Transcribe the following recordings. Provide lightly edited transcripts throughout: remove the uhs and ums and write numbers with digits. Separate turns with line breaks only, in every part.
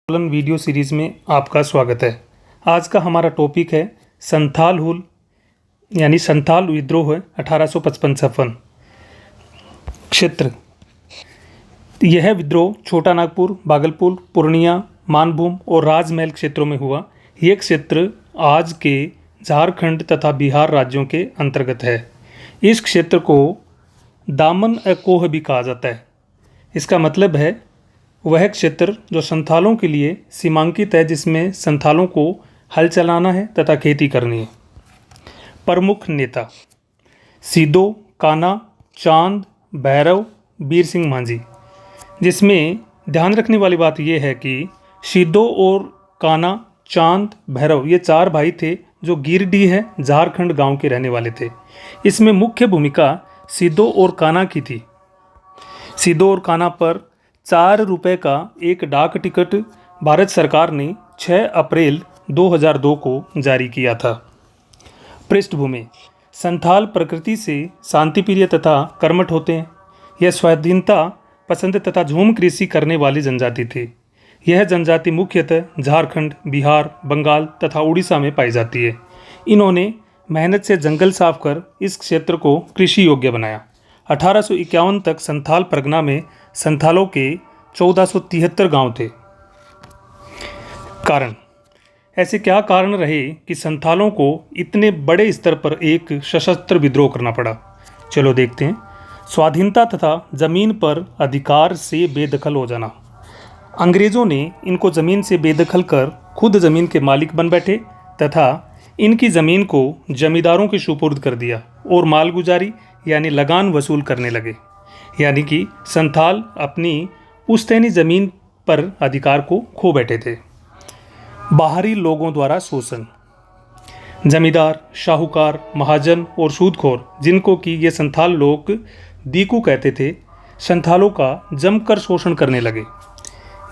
Video series में आपका स्वागत है। आज का हमारा टॉपिक है संथाल हुल यानी संथाल विद्रोह 1855 क्षेत्र। यह विद्रोह छोटा नागपुर, भागलपुर, पूर्णिया, मानभूम और राजमहल क्षेत्रों में हुआ। यह क्षेत्र आज के झारखंड तथा बिहार राज्यों के अंतर्गत है। इस क्षेत्र को दामन कोह भी कहा जाता है। इसका मतलब है वह क्षेत्र जो संथालों के लिए सीमांकित है, जिसमें संथालों को हल चलाना है तथा खेती करनी है। प्रमुख नेता सीदो, कान्हा, चांद, भैरव, वीर सिंह मांझी। जिसमें ध्यान रखने वाली बात यह है कि सीदो और कान्हा, चांद, भैरव ये चार भाई थे जो गिरडीह है झारखंड गांव के रहने वाले थे। इसमें मुख्य भूमिका सीदो और कान्हा की थी। सीदो और कान्हा पर 4 रुपये का एक डाक टिकट भारत सरकार ने 6 अप्रैल 2002 को जारी किया था। पृष्ठभूमि: संथाल प्रकृति से शांतिप्रिय तथा कर्मठ होते हैं। यह स्वाधीनता पसंद तथा झूम कृषि करने वाली जनजाति थी। यह जनजाति मुख्यतः झारखंड, बिहार, बंगाल तथा उड़ीसा में पाई जाती है। इन्होंने मेहनत से जंगल साफ कर इस क्षेत्र को कृषि योग्य बनाया। 1851 तक संथाल परगना में संथालों के 1473 गांव थे। कारण: ऐसे क्या कारण रहे कि संथालों को इतने बड़े स्तर पर एक सशस्त्र विद्रोह करना पड़ा? चलो देखते हैं। स्वाधीनता तथा जमीन पर अधिकार से बेदखल हो जाना। अंग्रेजों ने इनको जमीन से बेदखल कर खुद जमीन के मालिक बन बैठे तथा इनकी जमीन को जमींदारों के सुपुर्द कर दिया और मालगुजारी यानी लगान वसूल करने लगे। यानी कि संथाल अपनी पुश्तैनी जमीन पर अधिकार को खो बैठे थे। बाहरी लोगों द्वारा शोषण: जमींदार, शाहूकार, महाजन और सूदखोर, जिनको कि ये संथाल लोग दीकू कहते थे, संथालों का जमकर शोषण करने लगे।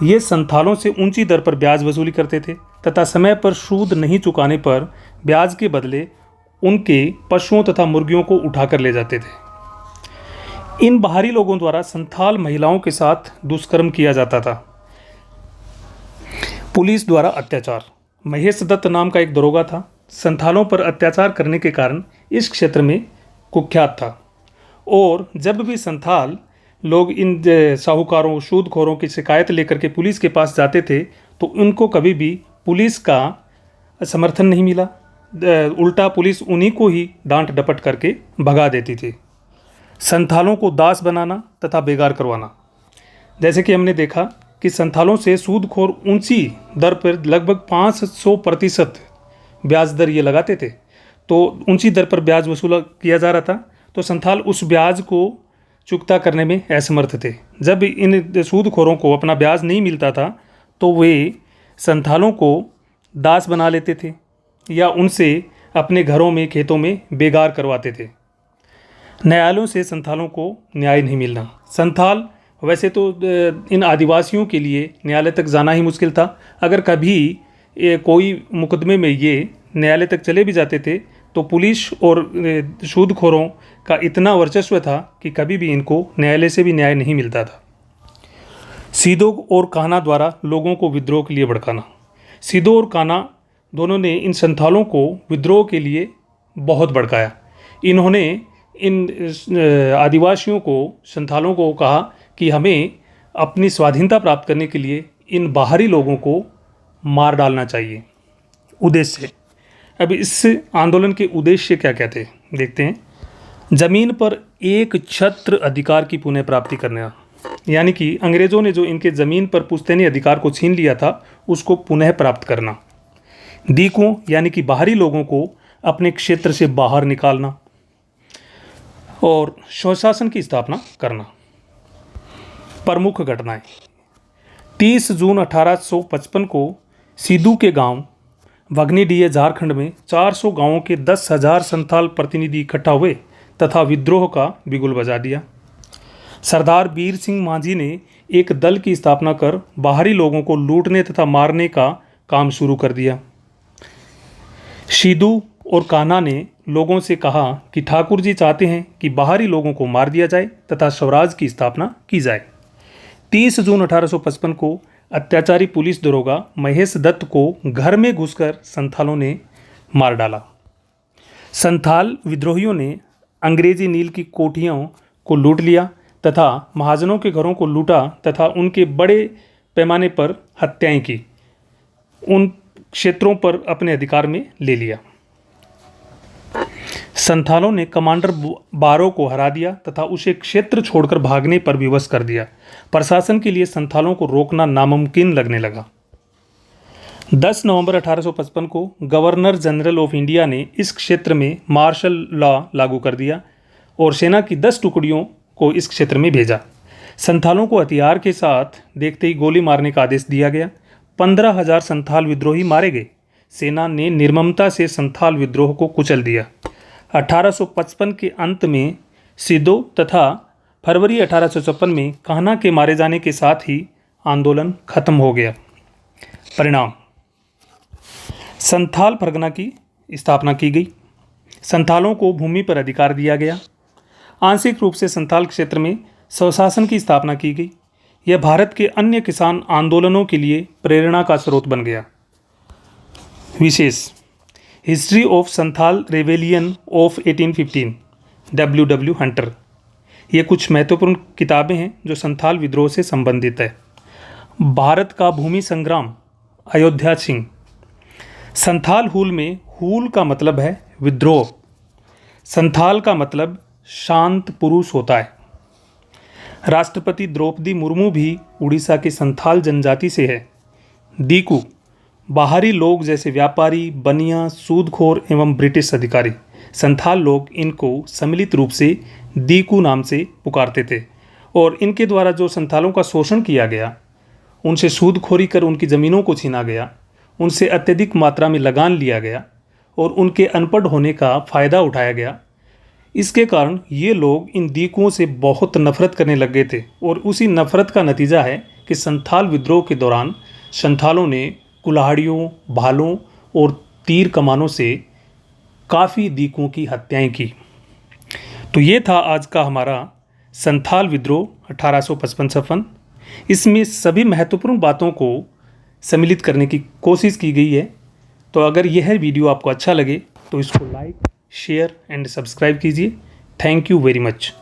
ये संथालों से ऊंची दर पर ब्याज वसूली करते थे तथा समय पर सूद नहीं चुकाने पर ब्याज के बदले उनके पशुओं तथा मुर्गियों को उठाकर ले जाते थे। इन बाहरी लोगों द्वारा संथाल महिलाओं के साथ दुष्कर्म किया जाता था। पुलिस द्वारा अत्याचार: महेश दत्त नाम का एक दरोगा था। संथालों पर अत्याचार करने के कारण इस क्षेत्र में कुख्यात था। और जब भी संथाल लोग इन साहूकारों, सूदखोरों की शिकायत लेकर के पुलिस के पास जाते थे तो उनको कभी भी पुलिस का समर्थन नहीं मिला। उल्टा पुलिस उन्हीं को ही डांट डपट करके भगा देती थी। संथालों को दास बनाना तथा बेगार करवाना: जैसे कि हमने देखा कि संथालों से सूदखोर ऊंची दर पर लगभग 500% ब्याज दर ये लगाते थे। तो ऊंची दर पर ब्याज वसूला किया जा रहा था, तो संथाल उस ब्याज को चुकता करने में असमर्थ थे। जब इन सूदखोरों को अपना ब्याज नहीं मिलता था तो वे संथालों को दास बना लेते थे या उनसे अपने घरों में, खेतों में बेगार करवाते थे। न्यायालयों से संथालों को न्याय नहीं मिलना: संथाल वैसे तो इन आदिवासियों के लिए न्यायालय तक जाना ही मुश्किल था। अगर कभी कोई मुकदमे में ये न्यायालय तक चले भी जाते थे तो पुलिस और सूदखोरों का इतना वर्चस्व था कि कभी भी इनको न्यायालय से भी न्याय नहीं मिलता था। सीदो और कान्हा द्वारा लोगों को विद्रोह के लिए भड़काना: सीदो और कान्हा दोनों ने इन संथालों को विद्रोह के लिए बहुत भड़काया। इन्होंने इन आदिवासियों को, संथालों को कहा कि हमें अपनी स्वाधीनता प्राप्त करने के लिए इन बाहरी लोगों को मार डालना चाहिए। उद्देश्य: अब इस आंदोलन के उद्देश्य क्या क्या थे देखते हैं। जमीन पर एक छत्र अधिकार की पुनः प्राप्ति करना, यानी कि अंग्रेजों ने जो इनके ज़मीन पर पुश्तैनी अधिकार को छीन लिया था उसको पुनः प्राप्त करना। दीकों यानी कि बाहरी लोगों को अपने क्षेत्र से बाहर निकालना और स्वशासन की स्थापना करना। प्रमुख घटनाएं: 30 जून 1855 को सीदू के गांव भगनीडीह झारखंड में 400 गांवों के 10,000 संथाल प्रतिनिधि इकट्ठा हुए तथा विद्रोह का बिगुल बजा दिया। सरदार वीर सिंह मांझी ने एक दल की स्थापना कर बाहरी लोगों को लूटने तथा मारने का काम शुरू कर दिया। सीदू और कान्हा ने लोगों से कहा कि ठाकुर जी चाहते हैं कि बाहरी लोगों को मार दिया जाए तथा स्वराज की स्थापना की जाए। 30 जून 1855 को अत्याचारी पुलिस दरोगा महेश दत्त को घर में घुसकर संथालों ने मार डाला। संथाल विद्रोहियों ने अंग्रेजी नील की कोठियों को लूट लिया तथा महाजनों के घरों को लूटा तथा उनके बड़े पैमाने पर हत्याएं की, उन क्षेत्रों पर अपने अधिकार में ले लिया। संथालों ने कमांडर बारो को हरा दिया तथा उसे क्षेत्र छोड़कर भागने पर विवश कर दिया। प्रशासन के लिए संथालों को रोकना नामुमकिन लगने लगा। 10 नवंबर 1855 को गवर्नर जनरल ऑफ इंडिया ने इस क्षेत्र में मार्शल लॉ लागू कर दिया और सेना की 10 टुकड़ियों को इस क्षेत्र में भेजा। संथालों को हथियार के साथ देखते ही गोली मारने का आदेश दिया गया। 15,000 संथाल विद्रोही मारे गए। सेना ने निर्ममता से संथाल विद्रोह को कुचल दिया। 1855 के अंत में सिदो तथा फरवरी 1856 में कान्हा के मारे जाने के साथ ही आंदोलन खत्म हो गया। परिणाम, संथाल परगना की स्थापना की गई। संथालों को भूमि पर अधिकार दिया गया। आंशिक रूप से संथाल क्षेत्र में स्वशासन की स्थापना की गई। यह भारत के अन्य किसान आंदोलनों के लिए प्रेरणा का स्रोत बन गया। विशेष history of Santhal rebellion of 1815 W. Hunter. ये कुछ महत्वपूर्ण किताबें हैं जो संथाल विद्रोह से संबंधित है। भारत का भूमि संग्राम, अयोध्या सिंह। संथाल हूल में हूल का मतलब है विद्रोह। संथाल का मतलब शांत पुरुष होता है। राष्ट्रपति द्रौपदी मुर्मू भी उड़ीसा की संथाल जनजाति से है। दीकू बाहरी लोग जैसे व्यापारी, बनिया, सूदखोर एवं ब्रिटिश अधिकारी। संथाल लोग इनको सम्मिलित रूप से दीकू नाम से पुकारते थे और इनके द्वारा जो संथालों का शोषण किया गया, उनसे सूदखोरी कर उनकी ज़मीनों को छीना गया, उनसे अत्यधिक मात्रा में लगान लिया गया और उनके अनपढ़ होने का फ़ायदा उठाया गया। इसके कारण ये लोग इन दीकुओं से बहुत नफरत करने लग गए थे और उसी नफरत का नतीजा है कि संथाल विद्रोह के दौरान संथालों ने कुल्हाड़ियों, भालों और तीर कमानों से काफ़ी दीकुओं की हत्याएं की। तो ये था आज का हमारा संथाल विद्रोह 1855-56। इसमें सभी महत्वपूर्ण बातों को सम्मिलित करने की कोशिश की गई है। तो अगर यह वीडियो आपको अच्छा लगे तो इसको लाइक, शेयर एंड सब्सक्राइब कीजिए। Thank you very much.